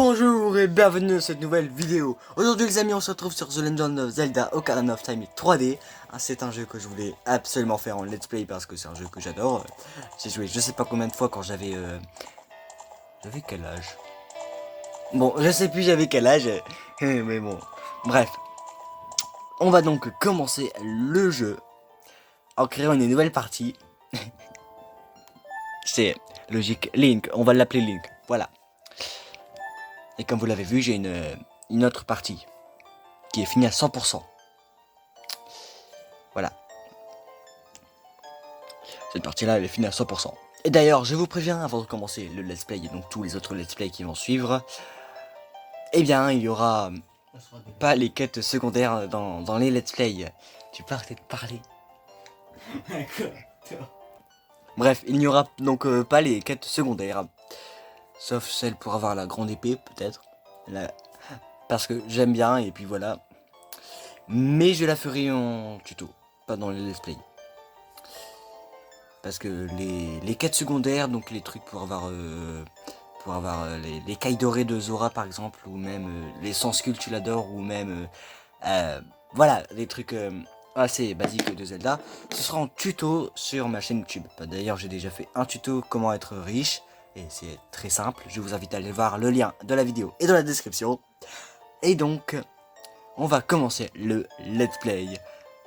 Bonjour et bienvenue dans cette nouvelle vidéo. Aujourd'hui les amis, on se retrouve sur The Legend of Zelda Ocarina of Time 3D. C'est un jeu que je voulais absolument faire en let's play parce que c'est un jeu que j'adore. J'ai joué je sais pas combien de fois quand j'avais j'avais quel âge? Bon, je sais plus j'avais quel âge, mais bon. Bref, on va donc commencer le jeu en créant une nouvelle partie. C'est logique, Link, on va l'appeler Link, voilà. Et comme vous l'avez vu, j'ai une autre partie qui est finie à 100%. Voilà. Cette partie-là, elle est finie à 100%. Et d'ailleurs, je vous préviens, avant de commencer le let's play et donc tous les autres let's play qui vont suivre, eh bien, il y aura pas les quêtes secondaires dans les let's play. Tu peux arrêter de parler. Bref, il n'y aura donc pas les quêtes secondaires. Sauf celle pour avoir la grande épée, peut-être. Parce que j'aime bien, et puis voilà. Mais je la ferai en tuto, pas dans les let's play. Parce que les quêtes secondaires, donc les trucs pour avoir les cailles dorées de Zora par exemple, ou même les sans sculptulador, ou même voilà, les trucs assez basiques de Zelda, ce sera en tuto sur ma chaîne YouTube. D'ailleurs j'ai déjà fait un tuto comment être riche, et c'est très simple, je vous invite à aller voir le lien de la vidéo et dans la description. Et donc, on va commencer le let's play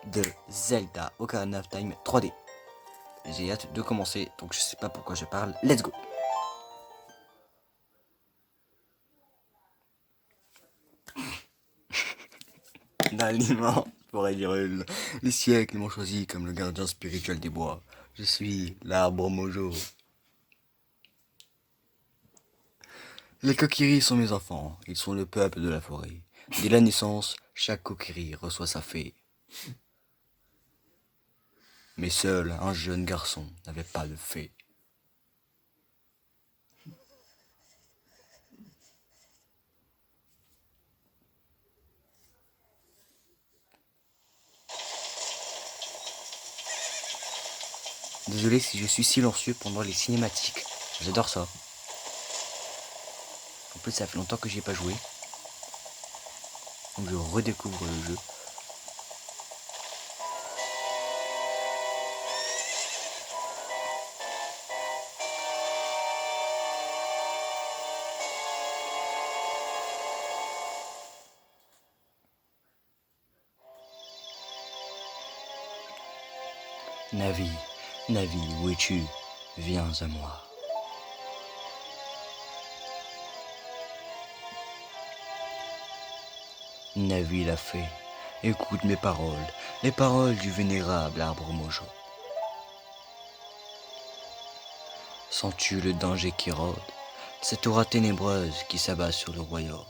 de Zelda Ocarina of Time 3D. J'ai hâte de commencer, donc je sais pas pourquoi je parle. Let's go. L'aliment pourrait dire les siècles m'ont choisi comme le gardien spirituel des bois. Je suis l'arbre mojo. Les Kokiri sont mes enfants, ils sont le peuple de la forêt. Dès la naissance, chaque Kokiri reçoit sa fée. Mais seul un jeune garçon n'avait pas de fée. Désolé si je suis silencieux pendant les cinématiques. J'adore ça. En plus, ça fait longtemps que j'y ai pas joué. Donc je redécouvre le jeu. Navi, Navi, où es-tu? Viens à moi. Navi l'a fait. Écoute mes paroles, les paroles du vénérable arbre mojo. Sens-tu le danger qui rôde, cette aura ténébreuse qui s'abat sur le royaume?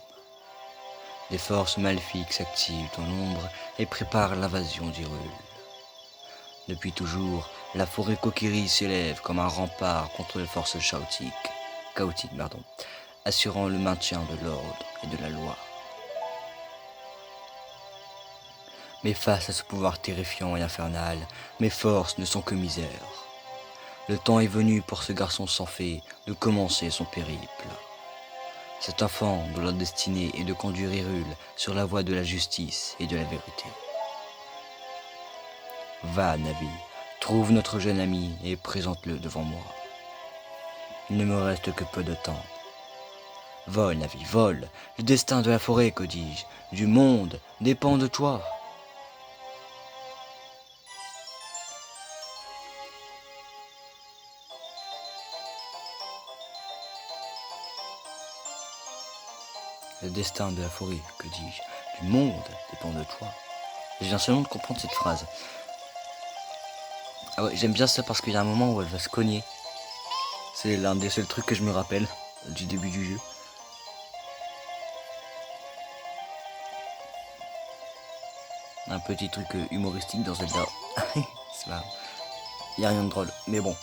Des forces maléfiques s'activent dans l'ombre et préparent l'invasion d'Hyrule. Depuis toujours, la forêt Kokiri s'élève comme un rempart contre les forces chaotiques, assurant le maintien de l'ordre et de la loi. Mais face à ce pouvoir terrifiant et infernal, mes forces ne sont que misère. Le temps est venu pour ce garçon sans fée de commencer son périple. Cet enfant dont la destinée est de conduire Hyrule sur la voie de la justice et de la vérité. Va, Navi, trouve notre jeune ami et présente-le devant moi. Il ne me reste que peu de temps. Vole, Navi, vole. Le destin de la forêt, que dis-je, du monde, dépend de toi. Le destin de la forêt, que dis-je, du monde dépend de toi. Je viens seulement de comprendre cette phrase. Ah ouais, j'aime bien ça parce qu'il y a un moment où elle va se cogner. C'est l'un des seuls trucs que je me rappelle du début du jeu. Un petit truc humoristique dans Zelda. C'est pas... Y a rien de drôle, mais bon.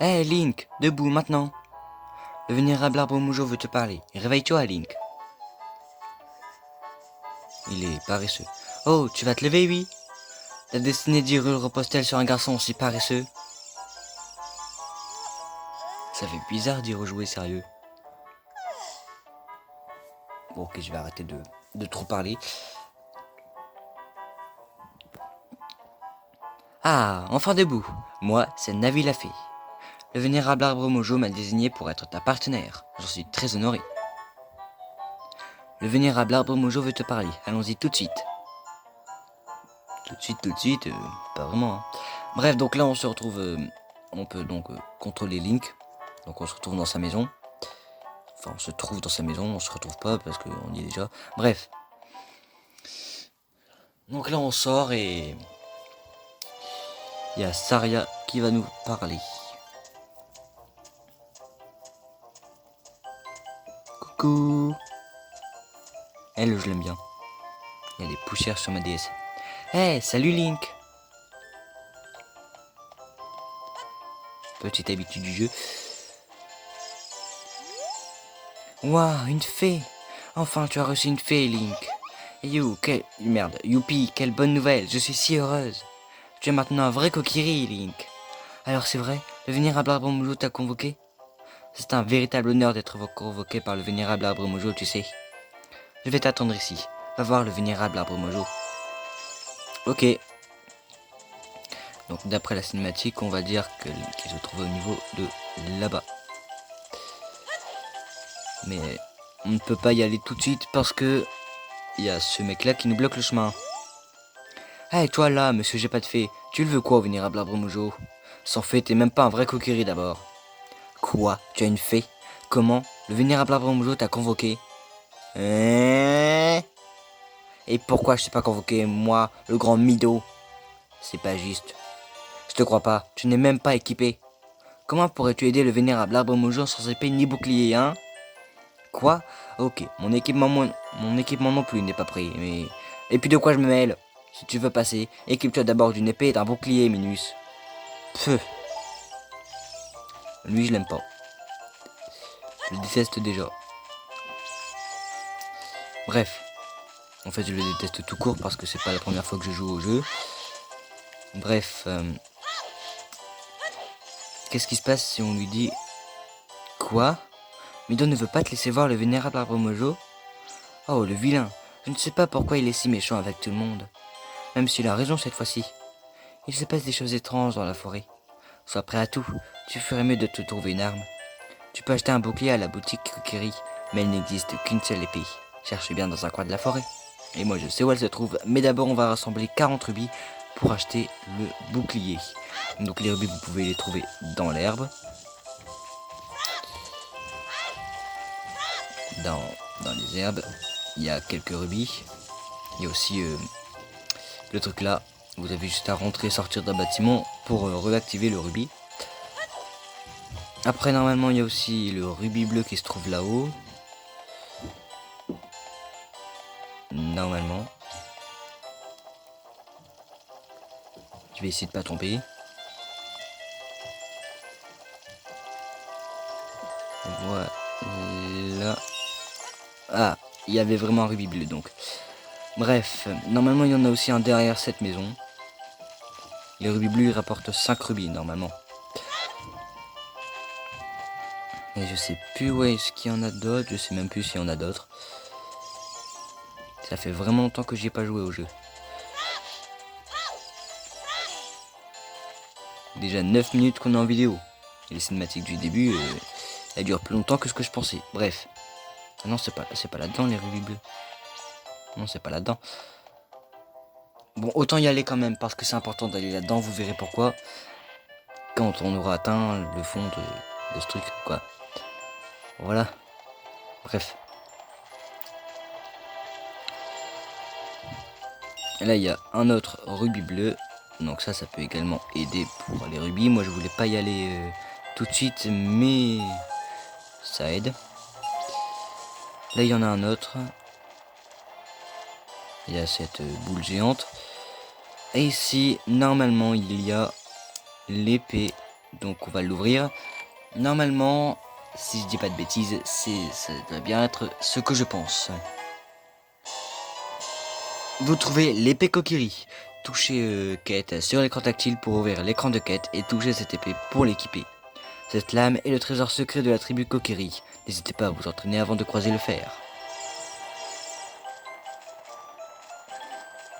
Hé Link, debout maintenant. Le vénérable arbre Mojo veut te parler. Réveille-toi, Link. Il est paresseux. Oh, tu vas te lever, oui? La destinée d'Hyrule repose-t-elle sur un garçon aussi paresseux? Ça fait bizarre d'y rejouer sérieux. Bon, ok, je vais arrêter de trop parler. Ah, enfin debout. Moi, c'est Navi la fée. Le vénérable arbre Mojo m'a désigné pour être ta partenaire. J'en suis très honoré. Le vénérable arbre Mojo veut te parler. Allons-y tout de suite. Tout de suite, pas vraiment. Hein. Bref, donc là on se retrouve, on peut donc contrôler Link. Donc on se retrouve dans sa maison. Enfin, on se trouve dans sa maison, on se retrouve pas parce qu'on y est déjà. Bref. Donc là on sort et il y a Saria qui va nous parler. Coucou. Elle, je l'aime bien. Il y a des poussières sur ma DS. Hey, salut Link. Petite habitude du jeu. Waouh, une fée. Enfin, tu as reçu une fée, Link. Merde, youpi, quelle bonne nouvelle, je suis si heureuse. Tu es maintenant un vrai Kokiri, Link. Alors c'est vrai, le vénérable arbre Mojo t'a convoqué? C'est un véritable honneur d'être convoqué par le vénérable arbre Mojo, tu sais. Je vais t'attendre ici. Va voir le vénérable arbre Mojo. Ok. Donc d'après la cinématique, on va dire qu'il se trouve au niveau de là-bas. Mais on ne peut pas y aller tout de suite parce que il y a ce mec là qui nous bloque le chemin. Hey toi là, monsieur j'ai pas de fée, tu le veux quoi au vénérable arbre Mojo? Sans fée, t'es même pas un vrai Kokiri d'abord. Quoi? Tu as une fée? Comment? Le vénérable arbre Mojo t'a convoqué? Et pourquoi je t'ai pas convoqué, moi, le grand Mido? C'est pas juste. Je te crois pas, tu n'es même pas équipé. Comment pourrais-tu aider le vénérable arbre Mojo sans épée ni bouclier, hein? Quoi? Ok, mon équipement non plus n'est pas prêt, mais... Et puis de quoi je me mêle? Si tu veux passer, équipe-toi d'abord d'une épée et d'un bouclier, Minus. Pfff. Lui, je l'aime pas. Je le déteste déjà. Bref. En fait, je le déteste tout court parce que c'est pas la première fois que je joue au jeu. Bref. Qu'est-ce qui se passe si on lui dit... Quoi? Mido ne veut pas te laisser voir le vénérable arbre Mojo? Oh, le vilain. Je ne sais pas pourquoi il est si méchant avec tout le monde. Même s'il a raison cette fois-ci. Il se passe des choses étranges dans la forêt. Sois prêt à tout. Tu ferais mieux de te trouver une arme. Tu peux acheter un bouclier à la boutique Kokiri, mais il n'existe qu'une seule épée. Cherche bien dans un coin de la forêt. Et moi je sais où elle se trouve, mais d'abord on va rassembler 40 rubis pour acheter le bouclier. Donc les rubis vous pouvez les trouver dans l'herbe. Dans les herbes, il y a quelques rubis. Il y a aussi le truc là. Vous avez juste à rentrer et sortir d'un bâtiment pour réactiver le rubis. Après normalement il y a aussi le rubis bleu qui se trouve là-haut. Normalement. Je vais essayer de pas tomber. Voilà. Ah, il y avait vraiment un rubis bleu donc. Bref, normalement il y en a aussi un derrière cette maison. Les rubis bleus ils rapportent 5 rubis normalement. Et je sais plus où est-ce qu'il y en a d'autres, je sais même plus s'il y en a d'autres. Ça fait vraiment longtemps que j'y ai pas joué au jeu. Déjà 9 minutes qu'on est en vidéo. Et les cinématiques du début, elles durent plus longtemps que ce que je pensais. Bref. Ah non, c'est pas là-dedans les rubis bleus. Non, c'est pas là-dedans. Bon, autant y aller quand même, parce que c'est important d'aller là-dedans, vous verrez pourquoi. Quand on aura atteint le fond de ce truc, quoi. Voilà. Bref. Et là, il y a un autre rubis bleu. Donc ça peut également aider pour les rubis. Moi, je voulais pas y aller tout de suite, mais ça aide. Là, il y en a un autre. Il y a cette boule géante. Et ici, normalement, il y a l'épée. Donc, on va l'ouvrir. Normalement, Si je dis pas de bêtises, ça doit bien être ce que je pense. Vous trouvez l'épée Kokiri. Touchez quête sur l'écran tactile pour ouvrir l'écran de quête et touchez cette épée pour l'équiper. Cette lame est le trésor secret de la tribu Kokiri. N'hésitez pas à vous entraîner avant de croiser le fer.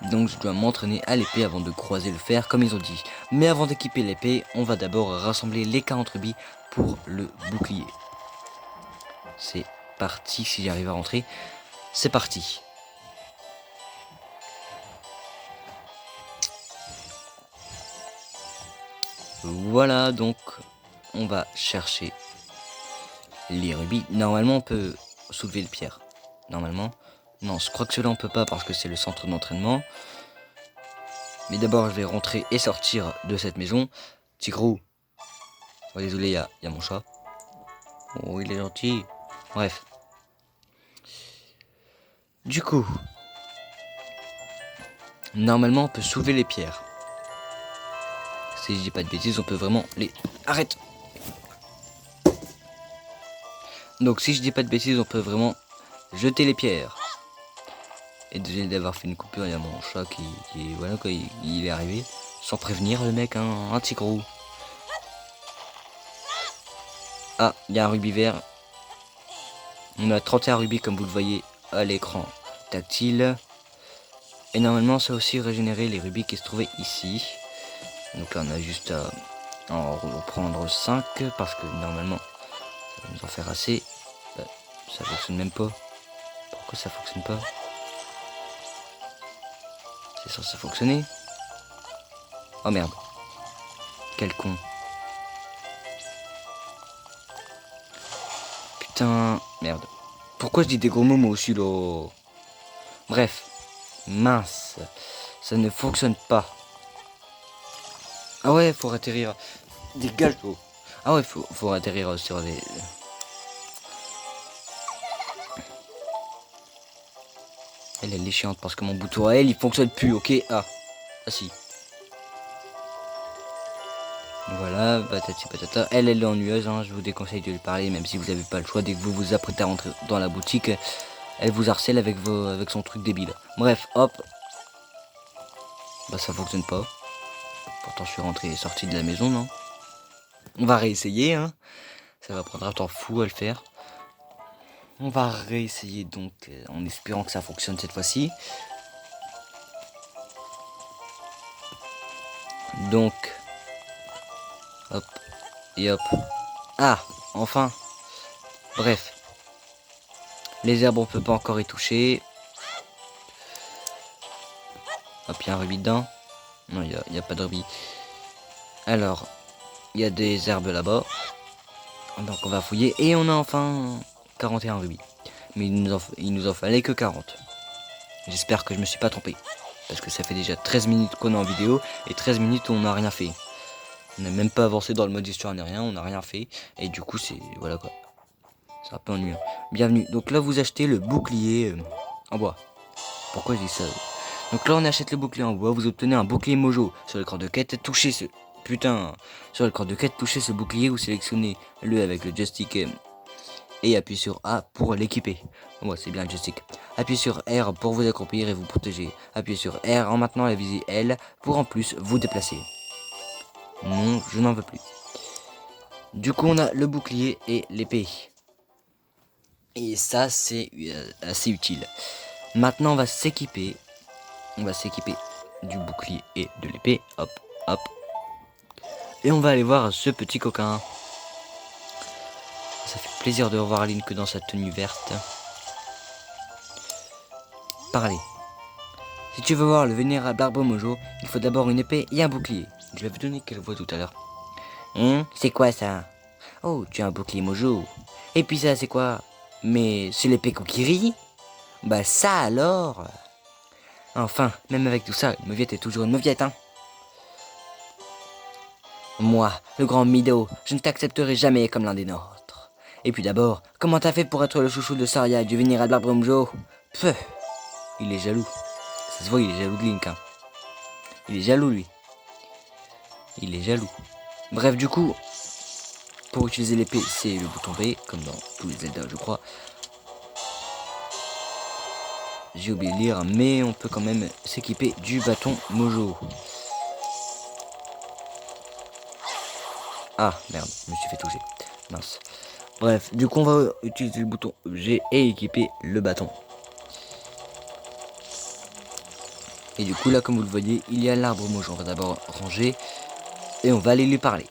Donc je dois m'entraîner à l'épée avant de croiser le fer comme ils ont dit. Mais avant d'équiper l'épée, on va d'abord rassembler les 40 rubis pour le bouclier. C'est parti, si j'arrive à rentrer. C'est parti. Voilà, donc on va chercher les rubis. Normalement on peut soulever le pierre. Normalement. Non, je crois que cela on peut pas parce que c'est le centre d'entraînement. Mais d'abord je vais rentrer et sortir de cette maison. Tigrou. Oh, désolé, il y a mon chat. Oh, il est gentil. Bref. Du coup, normalement on peut soulever les pierres. Si je dis pas de bêtises, on peut vraiment les... Arrête! Donc si je dis pas de bêtises, on peut vraiment jeter les pierres. Et désolé d'avoir fait une coupure, il y a mon chat qui voilà quoi, il est arrivé. Sans prévenir le mec, hein, un petit gros. Ah, il y a un rubis vert. On a 31 rubis comme vous le voyez à l'écran tactile. Et normalement ça a aussi régénéré les rubis qui se trouvaient ici. Donc là on a juste à en reprendre 5 parce que normalement ça va nous en faire assez. Ça fonctionne même pas. Pourquoi ça fonctionne pas? C'est censé fonctionner. Oh merde. Quel con. Putain. Merde. Pourquoi je dis des gros mots moi aussi là? Bref. Mince. Ça ne fonctionne pas. Ah ouais, faut atterrir. Dégage toi. Ah ouais, faut atterrir sur les... Elle est chiante parce que mon bouton à elle il fonctionne plus, ok? Ah si. Voilà, patati patata. Elle est ennuyeuse, hein. Je vous déconseille de lui parler, même si vous n'avez pas le choix. Dès que vous vous apprêtez à rentrer dans la boutique, elle vous harcèle avec son truc débile. Bref, hop. Bah ça fonctionne pas. Pourtant je suis rentré et sorti de la maison, non? On va réessayer, hein. Ça va prendre un temps fou à le faire. On va réessayer donc en espérant que ça fonctionne cette fois-ci. Donc, hop et hop. Ah, enfin. Bref. Les herbes, on peut pas encore y toucher. Hop, il y a un rubis dedans. Non, il n'y a pas de rubis. Alors, il y a des herbes là-bas. Donc on va fouiller. Et on a enfin 41 rubis. Mais il nous en fallait que 40. J'espère que je me suis pas trompé. Parce que ça fait déjà 13 minutes qu'on est en vidéo. Et 13 minutes où on n'a rien fait. On n'a même pas avancé dans le mode histoire ni rien. On n'a rien fait. Et du coup c'est... Voilà quoi. C'est un peu ennuyeux. Bienvenue. Donc là vous achetez le bouclier en bois. Pourquoi je dis ça? Donc là on achète le bouclier en bois. Vous obtenez un bouclier mojo. Sur l'écran de quête, touchez ce... Putain. Sur l'écran de quête, touchez ce bouclier ou sélectionnez-le avec le joystick et appuyez sur A pour l'équiper. Ouais, c'est bien le joystick. Appuyez sur R pour vous accroupir et vous protéger. Appuyez sur R en maintenant la visée L pour en plus vous déplacer. Non, je n'en veux plus. Du coup, on a le bouclier et l'épée. Et ça, c'est assez utile. Maintenant, on va s'équiper. On va s'équiper du bouclier et de l'épée. Hop, hop. Et on va aller voir ce petit coquin. Ça fait plaisir de revoir Aline que dans sa tenue verte. Parlez. Si tu veux voir le vénérable arbre mojo, il faut d'abord une épée et un bouclier. Je lui avais donné quelle voix tout à l'heure. C'est quoi ça? Oh, tu as un bouclier mojo. Et puis ça, c'est quoi? Mais c'est l'épée Kokiri? Bah ça alors. Enfin, même avec tout ça, une mauviette est toujours une mauviette, hein. Moi, le grand Mido, je ne t'accepterai jamais comme l'un des nôtres. Et puis d'abord, comment t'as fait pour être le chouchou de Saria et du vénérable arbre mojo? Pfff, il est jaloux. Ça se voit, il est jaloux de Link, hein. Il est jaloux, lui. Il est jaloux. Bref, du coup, pour utiliser l'épée, c'est le bouton B, comme dans tous les Zelda, je crois. J'ai oublié de lire, mais on peut quand même s'équiper du bâton Mojo. Ah, merde, je me suis fait toucher. Mince. Bref, du coup, on va utiliser le bouton G et équiper le bâton. Et du coup, là, comme vous le voyez, il y a l'arbre Mojo. On va d'abord ranger et on va aller lui parler.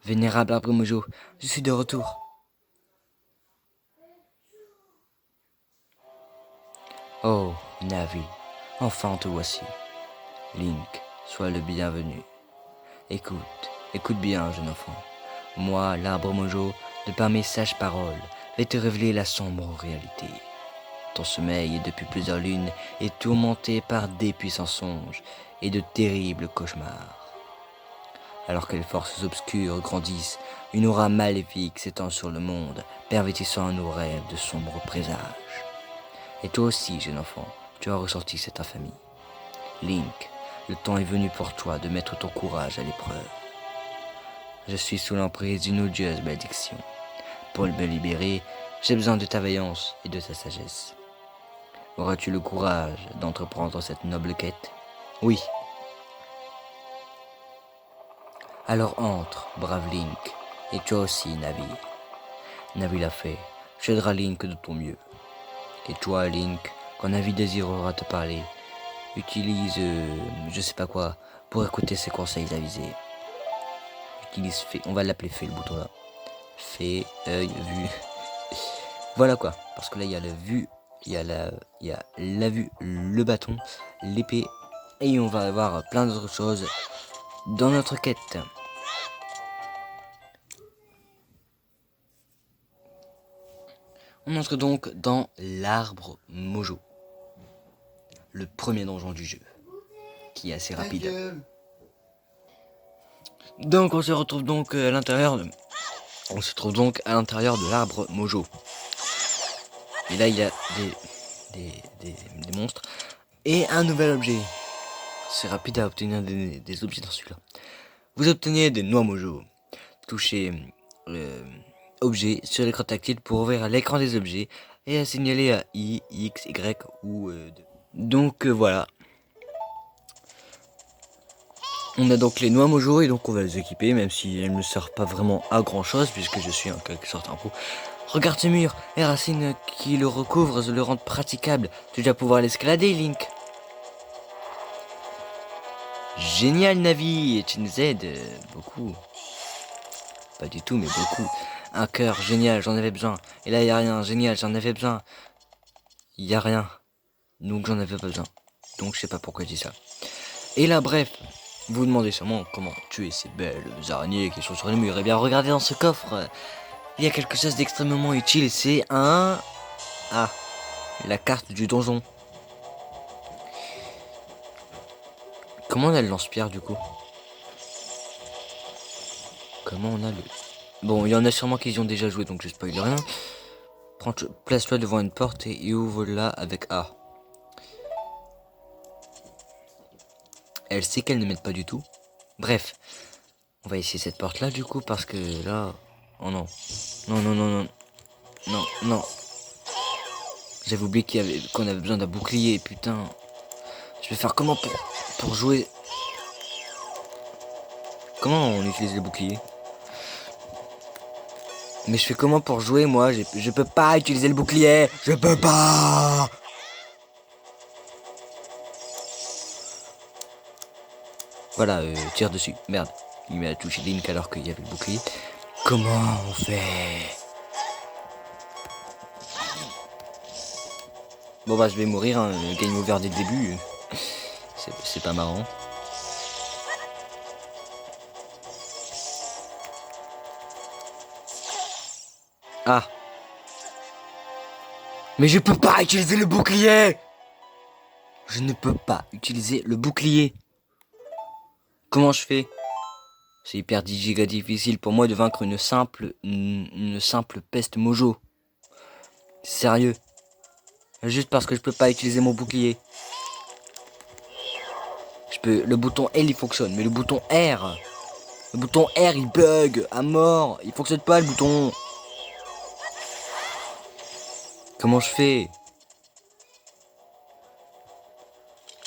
Vénérable arbre Mojo, je suis de retour. Oh, Navi, enfin te voici. Link, sois le bienvenu. Écoute bien, jeune enfant. Moi, l'arbre Mojo, de par mes sages paroles, vais te révéler la sombre réalité. Ton sommeil, depuis plusieurs lunes, est tourmenté par des puissants songes et de terribles cauchemars. Alors que les forces obscures grandissent, une aura maléfique s'étend sur le monde, pervertissant à nos rêves de sombres présages. Et toi aussi, jeune enfant, tu as ressenti cette infamie. Link, le temps est venu pour toi de mettre ton courage à l'épreuve. Je suis sous l'emprise d'une odieuse malédiction. Pour me libérer, j'ai besoin de ta vaillance et de ta sagesse. Auras-tu le courage d'entreprendre cette noble quête? Oui. Alors entre, brave Link, et toi aussi, Navi. Navi l'a fait, tu aideras Link de ton mieux. Et toi, Link, quand Navi désirera te parler, utilise, je sais pas quoi, pour écouter ses conseils avisés. Utilise Fée, on va l'appeler Fée, le bouton là. Fée, œil, vue. Voilà quoi, parce que là il y a la vue, il y a la vue, le bâton, l'épée, et on va avoir plein d'autres choses dans notre quête. On entre donc dans l'arbre Mojo, le premier donjon du jeu, qui est assez rapide. Donc on se retrouve donc à l'intérieur de l'arbre Mojo. Et là il y a des monstres et un nouvel objet. C'est rapide à obtenir des objets dans celui-là. Vous obtenez des noix Mojo. Touchez objet sur l'écran tactile pour ouvrir l'écran des objets et à signaler à I, X, Y ou Donc voilà. On a donc les noix Mojo et donc on va les équiper, même si elles ne servent pas vraiment à grand chose puisque je suis en quelque sorte un pro. Regarde ce mur, les racines qui le recouvrent le rendent praticable. Tu dois pouvoir l'escalader, Link. Génial, Navi, et tu nous aides beaucoup. Pas du tout, mais beaucoup. Un cœur, génial, j'en avais besoin. Et là, il n'y a rien, génial, j'en avais besoin. Il n'y a rien. Donc, j'en avais pas besoin. Donc, je sais pas pourquoi je dis ça. Et là, bref, vous vous demandez sûrement comment tuer ces belles araignées qui sont sur les murs. Eh bien, regardez dans ce coffre. Il y a quelque chose d'extrêmement utile. C'est un... Ah, la carte du donjon. Comment on a le lance-pierre, du coup? Comment on a le... Bon, il y en a sûrement qui y ont déjà joué, donc je spoil rien. Place-toi devant une porte et ouvre-la avec A. Elle sait qu'elle ne m'aide pas du tout. Bref, on va essayer cette porte-là, du coup, parce que là... Oh non. Non, non, non, non. Non, non. J'avais oublié qu'on avait besoin d'un bouclier, putain. Je vais faire comment pour jouer... Comment on utilise le bouclier? Mais je fais comment pour jouer, moi? Je peux pas utiliser le bouclier. Je peux pas. Voilà, tire dessus. Merde. Il m'a touché Link alors qu'il y avait le bouclier. Comment on fait? Bon bah je vais mourir, hein. Game over dès le début. C'est pas marrant. Ah. Mais je peux pas utiliser le bouclier. Je ne peux pas utiliser le bouclier. Comment je fais? C'est hyper giga difficile pour moi de vaincre une simple peste Mojo. Sérieux. Juste parce que je peux pas utiliser mon bouclier. Le bouton L il fonctionne, mais le bouton R. Le bouton R il bug à mort. Il fonctionne pas le bouton. Comment je fais?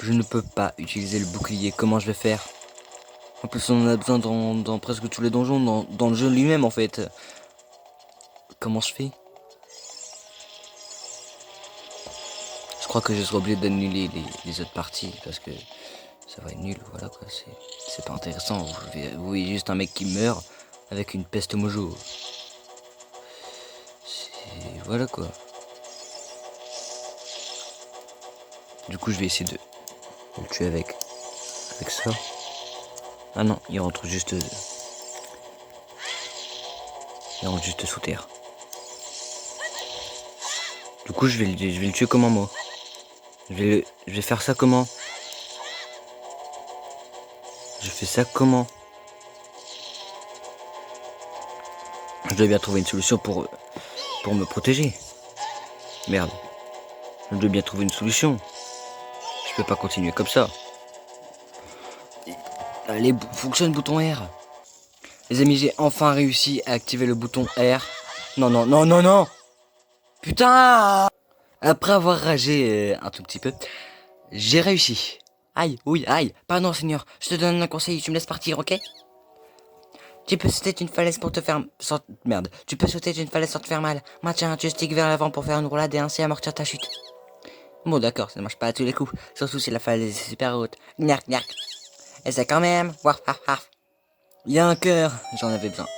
Je ne peux pas utiliser le bouclier. Comment je vais faire? En plus on en a besoin dans presque tous les donjons, dans le jeu lui-même en fait. Comment je fais? Je crois que je serai obligé d'annuler les autres parties parce que ça va être nul, voilà quoi, c'est pas intéressant. Vous voyez juste un mec qui meurt avec une peste mojo. Voilà quoi. Du coup je vais essayer de le tuer avec ça. Ah non, il rentre juste sous terre. Du coup je vais le tuer comment moi? Je vais faire ça comment? Je fais ça comment? Je dois bien trouver une solution pour me protéger. Merde. Je dois bien trouver une solution. Je peux pas continuer comme ça. Allez, fonctionne bouton R. Les amis, j'ai enfin réussi à activer le bouton R. Non, non, non, non, non. Putain. Après avoir ragé un tout petit peu, j'ai réussi. Aïe, oui, aïe. Pardon, Seigneur. Je te donne un conseil. Tu me laisses partir, ok? Tu peux sauter d'une falaise pour te faire... Merde. Tu peux sauter d'une falaise sans te faire mal. Maintiens un joystick vers l'avant pour faire une roulade et ainsi amortir ta chute. Bon, d'accord, ça ne marche pas à tous les coups. Surtout si la falaise est super haute. Gnark, gnark. Essaie quand même. Waf, waf, waf. Il y a un cœur. J'en avais besoin.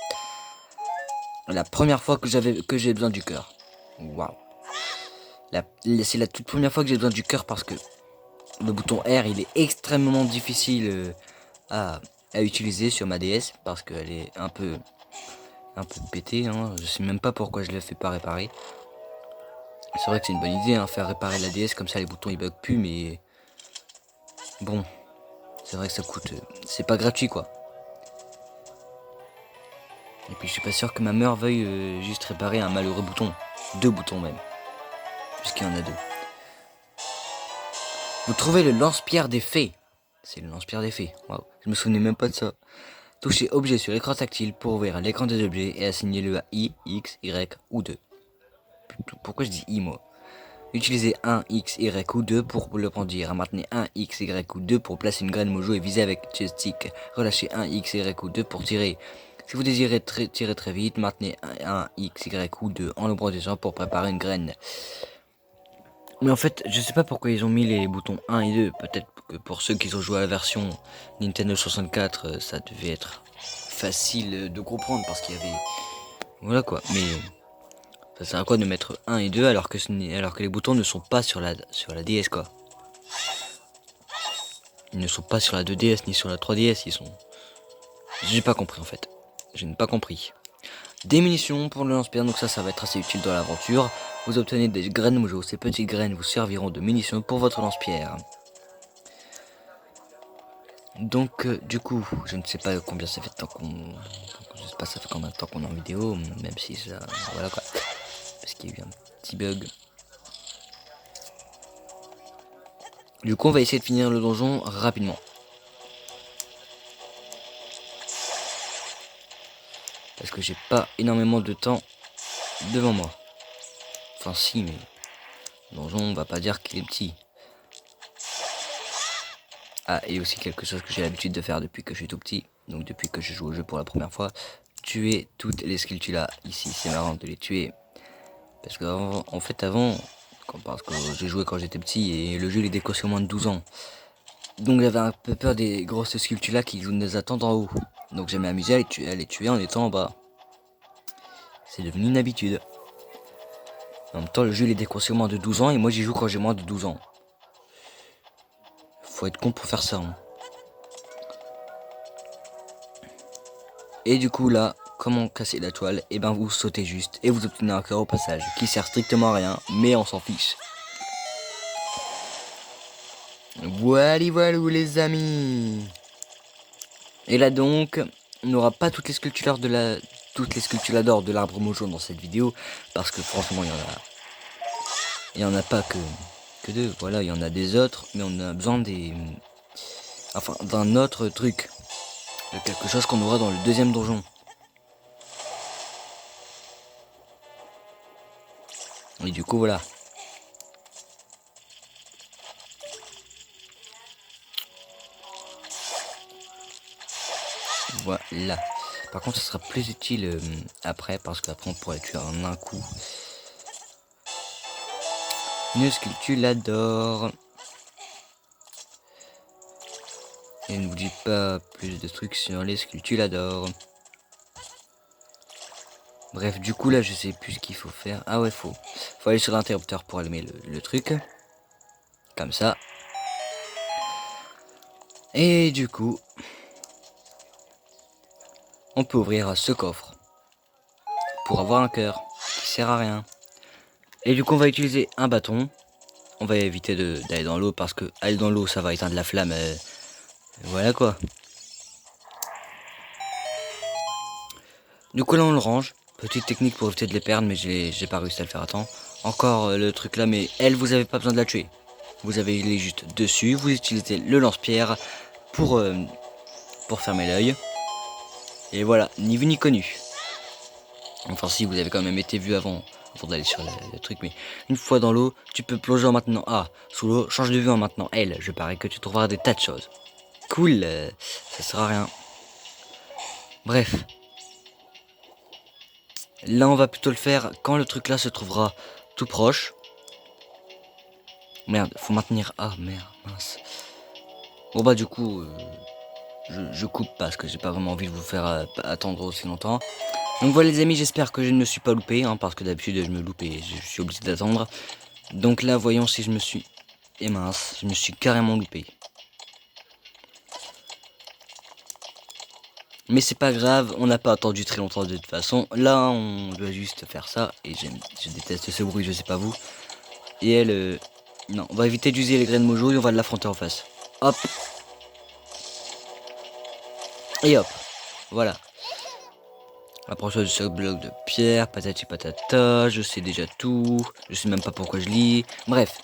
La première fois que j'ai besoin du cœur. Waouh. C'est la toute première fois que j'ai besoin du cœur parce que le bouton R, il est extrêmement difficile à utiliser sur ma DS parce qu'elle est un peu pétée. Hein. Je sais même pas pourquoi je la fais pas réparer. C'est vrai que c'est une bonne idée, hein, faire réparer la DS comme ça les boutons ils bug plus, mais bon, c'est vrai que ça coûte, c'est pas gratuit quoi. Et puis je suis pas sûr que ma mère veuille juste réparer un malheureux bouton, 2 boutons même, puisqu'il y en a 2. Vous trouvez le lance-pierre des fées. C'est le lance-pierre des fées. Waouh, je me souvenais même pas de ça. Touchez objet sur l'écran tactile pour ouvrir l'écran des objets et assigner-le à I, X, Y ou 2. Pourquoi je dis I moi? Utilisez 1, X, Y ou 2 pour le brandir. Maintenez 1, X, Y ou 2 pour placer une graine mojo et viser avec joystick. Relâchez 1, X, Y ou 2 pour tirer. Si vous désirez tirer très vite, maintenez 1, X, Y ou 2 en le brandissant pour préparer une graine. Mais en fait, je sais pas pourquoi ils ont mis les boutons 1 et 2. Peut-être que pour ceux qui ont joué à la version Nintendo 64, ça devait être facile de comprendre parce qu'il y avait... Voilà quoi, mais... Ça sert à quoi de mettre 1 et 2 alors que les boutons ne sont pas sur la DS quoi. Ils ne sont pas sur la 2DS ni sur la 3DS, ils sont... J'ai pas compris en fait. Je n'ai pas compris. Des munitions pour le lance-pierre, donc ça va être assez utile dans l'aventure. Vous obtenez des graines mojo, ces petites graines vous serviront de munitions pour votre lance-pierre. Donc du coup, je ne sais pas combien ça fait de temps qu'on... Je sais pas ça fait combien de temps qu'on est en vidéo, même si ça... Voilà quoi. Parce qu'il y a eu un petit bug. Du coup, on va essayer de finir le donjon rapidement. Parce que j'ai pas énormément de temps devant moi. Enfin si, mais le donjon, on va pas dire qu'il est petit. Ah, et aussi quelque chose que j'ai l'habitude de faire depuis que je suis tout petit. Donc depuis que je joue au jeu pour la première fois. Tuer toutes les skills tu l'as ici. C'est marrant de les tuer. Parce que en fait avant, parce que j'ai joué quand j'étais petit et le jeu il est décoché au moins de 12 ans. Donc j'avais un peu peur des grosses sculptures qui nous attendent en haut. Donc j'ai m'amusé à les tuer en étant en bas. C'est devenu une habitude. En même temps le jeu il est décoché au moins de 12 ans et moi j'y joue quand j'ai moins de 12 ans. Faut être con pour faire ça. Hein. Et du coup là, comment casser la toile? Et ben vous sautez juste et vous obtenez un cœur au passage qui sert strictement à rien, mais on s'en fiche. Voilà les amis. Et là donc, on n'aura pas toutes les sculptures d'or de l'arbre mojo dans cette vidéo parce que franchement il y en a pas que deux. Voilà, il y en a des autres, mais on a besoin d'un autre truc. de quelque chose qu'on aura dans le deuxième donjon. Et du coup, voilà. Voilà. Par contre, ce sera plus utile après, parce qu'après, on pourrait tuer en un coup. Une sculpture l'adore. Et ne vous dites pas plus de trucs sur les sculptures l'adore. Bref, du coup, là, je sais plus ce qu'il faut faire. Ah ouais, faut aller sur l'interrupteur pour allumer le truc. Comme ça. Et du coup, on peut ouvrir ce coffre. Pour avoir un cœur. Qui sert à rien. Et du coup, on va utiliser un bâton. On va éviter d'aller dans l'eau parce que aller dans l'eau, ça va éteindre la flamme. Voilà quoi. Du coup, là, on le range. Petite technique pour éviter de les perdre, mais j'ai pas réussi à le faire à temps. Encore le truc là, mais elle, vous avez pas besoin de la tuer. Vous avez il est juste dessus. Vous utilisez le lance-pierre pour fermer l'œil. Et voilà, ni vu ni connu. Enfin, si, vous avez quand même été vu avant d'aller sur le truc, mais une fois dans l'eau, tu peux plonger en maintenant A. Sous l'eau, change de vue en maintenant L. Je parie que tu trouveras des tas de choses. Cool, ça sert à rien. Bref. Là, on va plutôt le faire quand le truc là se trouvera tout proche. Merde, faut maintenir A, merde, mince. Bon bah du coup, je coupe parce que j'ai pas vraiment envie de vous faire attendre aussi longtemps. Donc voilà les amis, j'espère que je ne me suis pas loupé, hein, parce que d'habitude je me loupe et je suis obligé d'attendre. Donc là, voyons si je me suis... Et mince, je me suis carrément loupé. Mais c'est pas grave, on n'a pas attendu très longtemps de toute façon. Là, on doit juste faire ça. Et je déteste ce bruit, je sais pas vous. Et elle... Non, on va éviter d'user les graines mojo et on va l'affronter en face. Hop. Et hop. Voilà. Approche de ce bloc de pierre, patati patata, je sais déjà tout. Je sais même pas pourquoi je lis. Bref.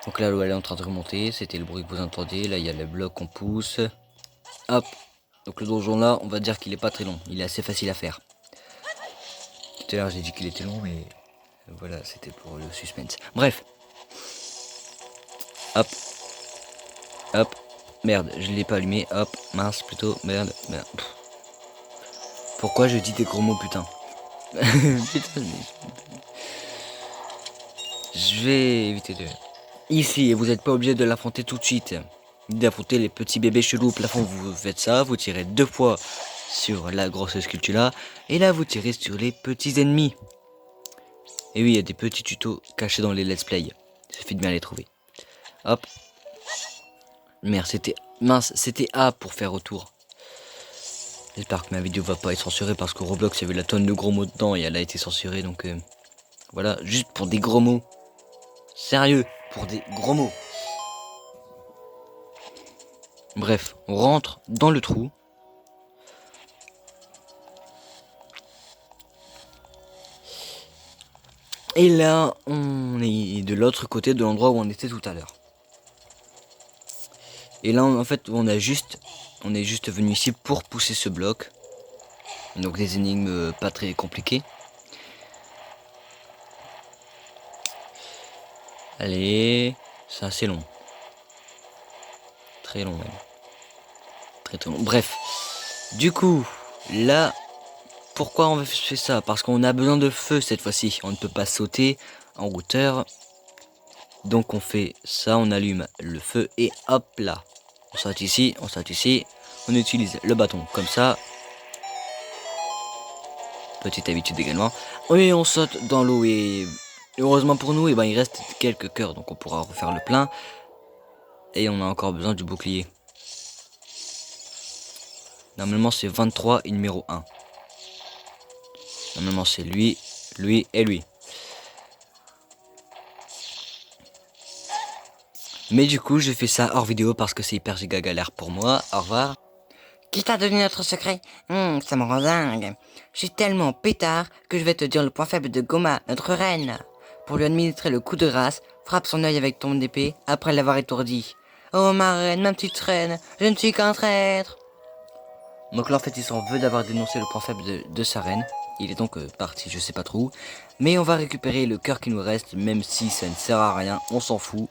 Donc là, l'eau elle est en train de remonter. C'était le bruit que vous entendez. Là, il y a le bloc qu'on pousse. Hop. Donc le donjon là, on va dire qu'il est pas très long. Il est assez facile à faire. Tout à l'heure, j'ai dit qu'il était long, mais voilà, c'était pour le suspense. Bref. Hop. Hop. Merde, je l'ai pas allumé. Hop. Mince, plutôt. Merde. Merde. Pourquoi je dis des gros mots, putain. Putain, je vais éviter de... Ici, vous n'êtes pas obligé de l'affronter tout de suite. D'affronter les petits bébés chelous au plafond, vous faites ça, vous tirez 2 fois sur la grosse sculpture là, et là vous tirez sur les petits ennemis. Et oui, il y a des petits tutos cachés dans les let's play. Il suffit de bien les trouver. Hop. Merde, c'était... Mince, c'était A pour faire retour. J'espère que ma vidéo va pas être censurée parce que Roblox il y avait la tonne de gros mots dedans et elle a été censurée, donc voilà, juste pour des gros mots. Sérieux, pour des gros mots. Bref, on rentre dans le trou. Et là, on est de l'autre côté de l'endroit où on était tout à l'heure. Et là, en fait, on est juste venu ici pour pousser ce bloc. Donc des énigmes pas très compliquées. Allez, c'est assez long. Très long même. Très long. Bref, du coup, là, pourquoi on fait ça? Parce qu'on a besoin de feu cette fois-ci. On ne peut pas sauter en hauteur. Donc on fait ça, on allume le feu et hop là. On saute ici, on saute ici. On utilise le bâton comme ça. Petite habitude également. Et on saute dans l'eau et heureusement pour nous, et ben il reste quelques cœurs. Donc on pourra refaire le plein. Et on a encore besoin du bouclier. Normalement c'est 23 et numéro 1. Normalement c'est lui, lui et lui. Mais du coup, j'ai fait ça hors vidéo parce que c'est hyper giga galère pour moi. Au revoir. Qui t'a donné notre secret? Ça me rend dingue. Je suis tellement pétard que je vais te dire le point faible de Goma, notre reine. Pour lui administrer le coup de grâce, frappe son œil avec ton épée après l'avoir étourdi. Oh ma reine, ma petite reine, je ne suis qu'un traître. Donc là en fait il s'en veut d'avoir dénoncé le point faible de sa reine. Il est donc parti je sais pas trop où. Mais on va récupérer le cœur qui nous reste, même si ça ne sert à rien, on s'en fout.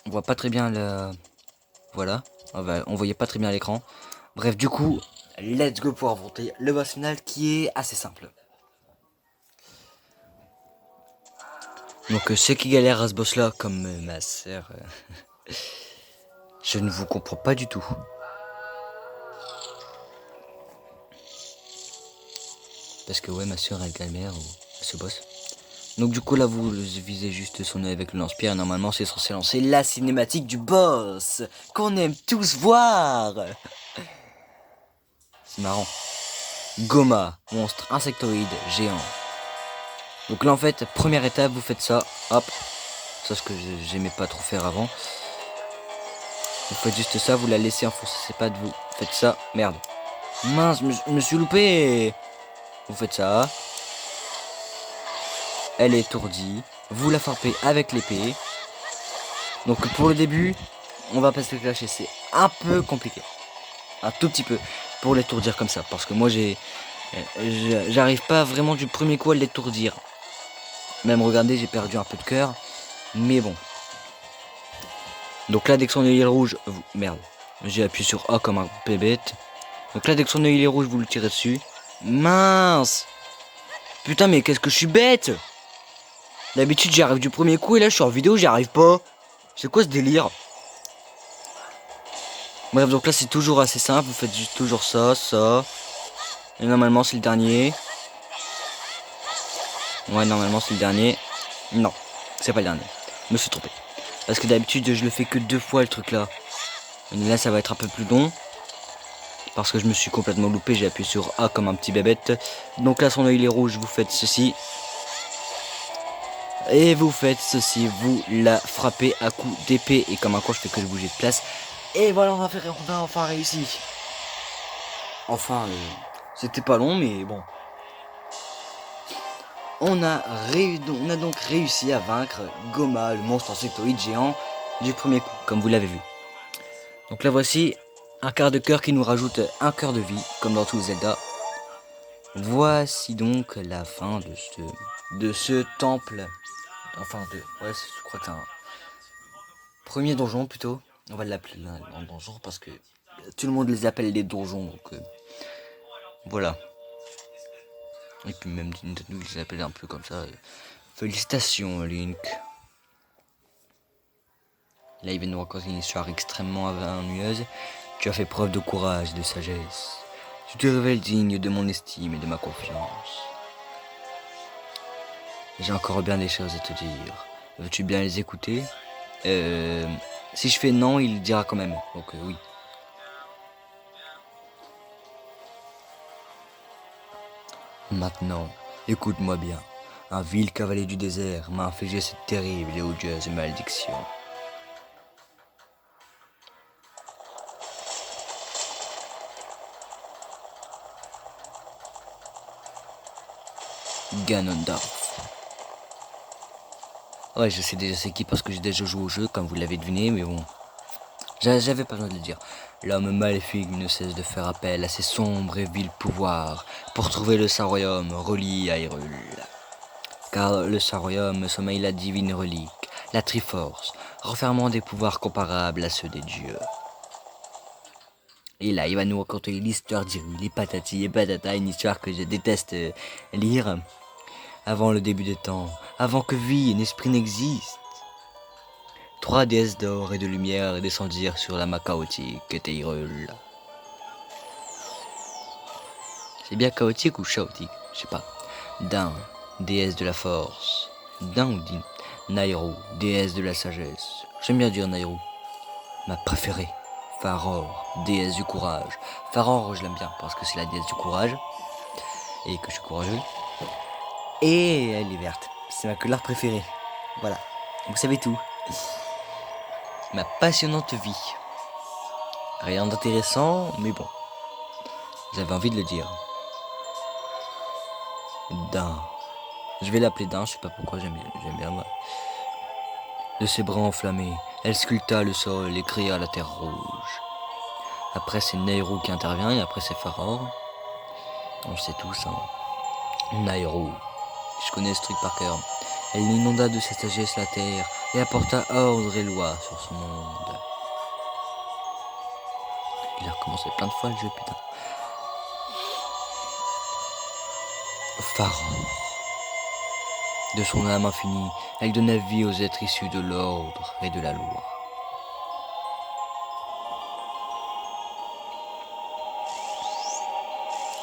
On voit pas très bien le... Voilà, on voyait pas très bien l'écran. Bref du coup, let's go pour affronter le boss final qui est assez simple. Donc ceux qui galèrent à ce boss là, comme ma sœur, je ne vous comprends pas du tout. Parce que ouais, ma soeur elle galère à ce boss. Donc du coup là vous visez juste son œil avec le lance-pierre. Normalement c'est censé lancer la cinématique du boss qu'on aime tous voir. C'est marrant. Goma, monstre insectoïde géant. Donc là en fait, première étape, vous faites ça, hop. Ça ce que j'aimais pas trop faire avant. Vous faites juste ça, vous la laissez enfoncer ses pattes, vous faites ça, merde. Mince, je me suis loupé. Vous faites ça. Elle est étourdie. Vous la frappez avec l'épée. Donc pour le début, on va pas se le cacher, c'est un peu compliqué. Un tout petit peu pour l'étourdir comme ça. Parce que moi j'arrive pas vraiment du premier coup à l'étourdir. Même regardez, j'ai perdu un peu de cœur. Mais bon. Donc là dès que son œil est rouge, merde. J'ai appuyé sur A comme un bébête. Donc là dès que son œil est rouge, vous le tirez dessus. Mince. Putain mais qu'est-ce que je suis bête. D'habitude j'y arrive du premier coup et là je suis en vidéo, j'y arrive pas. C'est quoi ce délire? Bref, donc là c'est toujours assez simple, vous faites juste toujours ça, ça. Et normalement c'est le dernier. Ouais, normalement c'est le dernier. Non, c'est pas le dernier. Je me suis trompé. Parce que d'habitude je le fais que 2 fois le truc là. Et là ça va être un peu plus long. Parce que je me suis complètement loupé, j'ai appuyé sur A comme un petit bébête. Donc là son œil est rouge, vous faites ceci. Et vous faites ceci, vous la frappez à coups d'épée. Et comme un con je fais que de bouger de place. Et voilà, on a enfin réussi. Enfin, c'était pas long, mais bon. On a donc réussi à vaincre Goma, le monstre insectoïde géant, du premier coup, comme vous l'avez vu. Donc là voici un quart de cœur qui nous rajoute un cœur de vie, comme dans tout Zelda. Voici donc la fin de ce temple. Enfin, ouais, je crois que c'est un premier donjon plutôt. On va l'appeler un donjon parce que tout le monde les appelle les donjons. Donc voilà. Et puis même Nintendo les appelle un peu comme ça. Félicitations Link. Là il vient nous raconter une histoire extrêmement ennuyeuse. Tu as fait preuve de courage et de sagesse. Tu te révèles digne de mon estime et de ma confiance. J'ai encore bien des choses à te dire. Veux-tu bien les écouter? Si je fais non, il dira quand même. Donc oui. Maintenant, écoute-moi bien. Un vil cavalier du désert m'a infligé cette terrible et odieuse malédiction. Ganondorf. Ouais, je sais déjà c'est qui parce que j'ai déjà joué au jeu, comme vous l'avez deviné, mais bon. J'avais pas besoin de le dire. L'homme maléfique ne cesse de faire appel à ses sombres et vils pouvoirs pour trouver le Saint-Royaume relié à Hyrule. Car le Saint-Royaume sommeille la divine relique, la Triforce, renfermant des pouvoirs comparables à ceux des dieux. Et là, il va nous raconter l'histoire d'Hyrule, les patati et patata, une histoire que je déteste lire. Avant le début des temps, avant que vie et esprit n'existent, 3 déesses d'or et de lumière descendirent sur la main chaotique qu'était Hyrule. C'est bien chaotique ou chaotique? Je sais pas. D'un, déesse de la force. D'un ou Din. Nairu, déesse de la sagesse. J'aime bien dire Nairu. Ma préférée. Faror, déesse du courage. Faror, je l'aime bien parce que c'est la déesse du courage. Et que je suis courageux. Et elle est verte. C'est ma couleur préférée. Voilà. Vous savez tout. Ma passionnante vie. Rien d'intéressant, mais bon. J'avais envie de le dire. Dain. Je vais l'appeler Dain, je sais pas pourquoi, j'aime bien moi. De ses bras enflammés, Elle sculpta le sol et créa la terre rouge. Après c'est Nehru qui intervient et après c'est Faror. On le sait tous, hein. Nehru. Je connais ce truc par cœur. Elle inonda de sa sagesse la terre et apporta ordre et loi sur son monde. Il a recommencé plein de fois le jeu, putain. Pharaon. De son âme infinie, elle donna vie aux êtres issus de l'ordre et de la loi.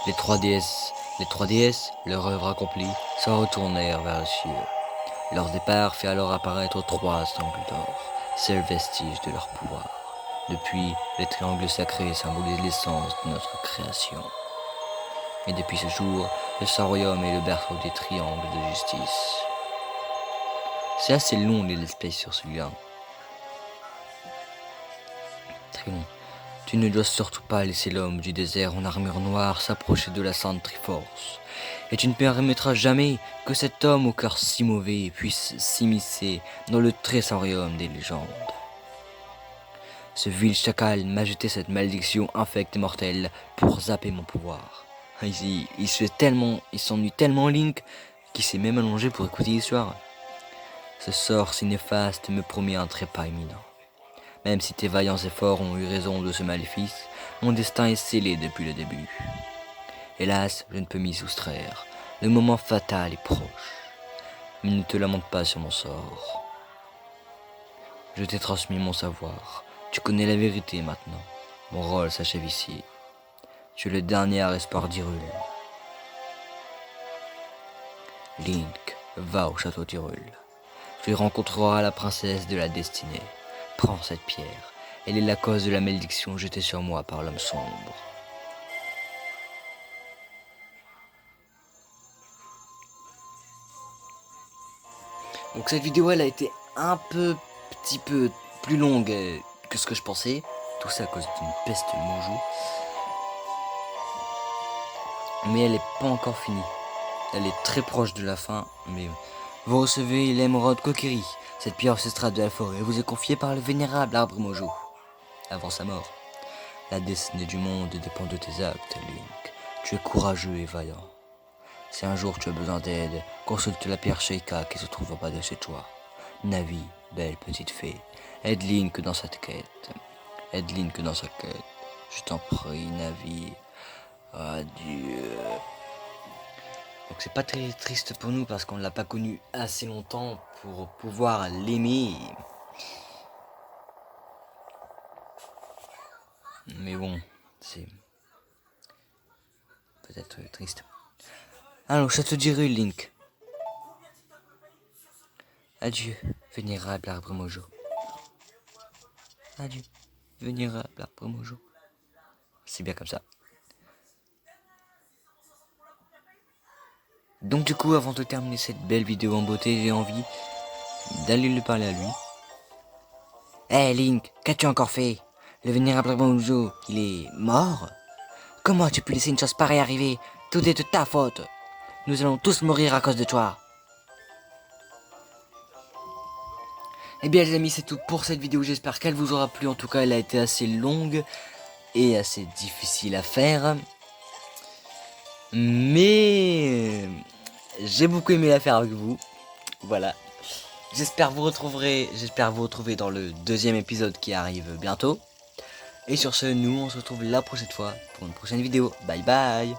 Les trois déesses, leur œuvre accomplie, s'en retournèrent vers le ciel. Leur départ fait alors apparaître trois angles d'or, seuls vestiges de leur pouvoir. Depuis, les triangles sacrés symbolisent l'essence de notre création. Et depuis ce jour, le Saint-Royaume est le berceau des triangles de justice. C'est assez long les let's play sur celui-là. Très long. Tu ne dois surtout pas laisser l'homme du désert en armure noire s'approcher de la Sainte Triforce. Et tu ne permettras jamais que cet homme au cœur si mauvais puisse s'immiscer dans le très saint royaume des légendes. Ce vil chacal m'a jeté cette malédiction infecte et mortelle pour zapper mon pouvoir. Ici, il s'ennuie tellement Link qu'il s'est même allongé pour écouter l'histoire. Ce sort si néfaste me promet un trépas imminent. Même si tes vaillants efforts ont eu raison de ce maléfice, mon destin est scellé depuis le début. Hélas, je ne peux m'y soustraire. Le moment fatal est proche. Mais ne te lamente pas sur mon sort. Je t'ai transmis mon savoir. Tu connais la vérité maintenant. Mon rôle s'achève ici. Tu es le dernier espoir d'Hyrule. Link, va au château d'Hyrule. Tu y rencontreras la princesse de la destinée. Prends cette pierre. Elle est la cause de la malédiction jetée sur moi par l'homme sombre. Donc cette vidéo elle a été petit peu plus longue que ce que je pensais. Tout ça à cause d'une peste moujou. Mais elle n'est pas encore finie. Elle est très proche de la fin. Mais vous recevez l'émeraude Kokiri. Cette pierre ancestrale de la forêt vous est confiée par le vénérable arbre Mojo. Avant sa mort. La destinée du monde dépend de tes actes, Link. Tu es courageux et vaillant. Si un jour tu as besoin d'aide, consulte la pierre Sheikah qui se trouve en bas de chez toi. Navi, belle petite fée, aide Link dans cette quête. Aide Link dans sa quête. Je t'en prie, Navi. Adieu. Donc c'est pas très triste pour nous parce qu'on ne l'a pas connu assez longtemps pour pouvoir l'aimer. Mais bon, c'est peut-être triste. Alors, château d'Hyrule, Link. Adieu, vénérable arbre Mojo. Adieu, vénérable arbre Mojo. C'est bien comme ça. Donc du coup, avant de terminer cette belle vidéo en beauté, j'ai envie d'aller lui parler à lui. Hé Link, qu'as-tu encore fait? Le vénérable arbre Mojo, il est mort? Comment as-tu pu laisser une chose pareille arriver? Tout est de ta faute. Nous allons tous mourir à cause de toi. Eh bien les amis, c'est tout pour cette vidéo, j'espère qu'elle vous aura plu. En tout cas, elle a été assez longue et assez difficile à faire. Mais j'ai beaucoup aimé la faire avec vous. Voilà. J'espère vous retrouver dans le deuxième épisode qui arrive bientôt. Et sur ce, nous on se retrouve la prochaine fois pour une prochaine vidéo. Bye bye.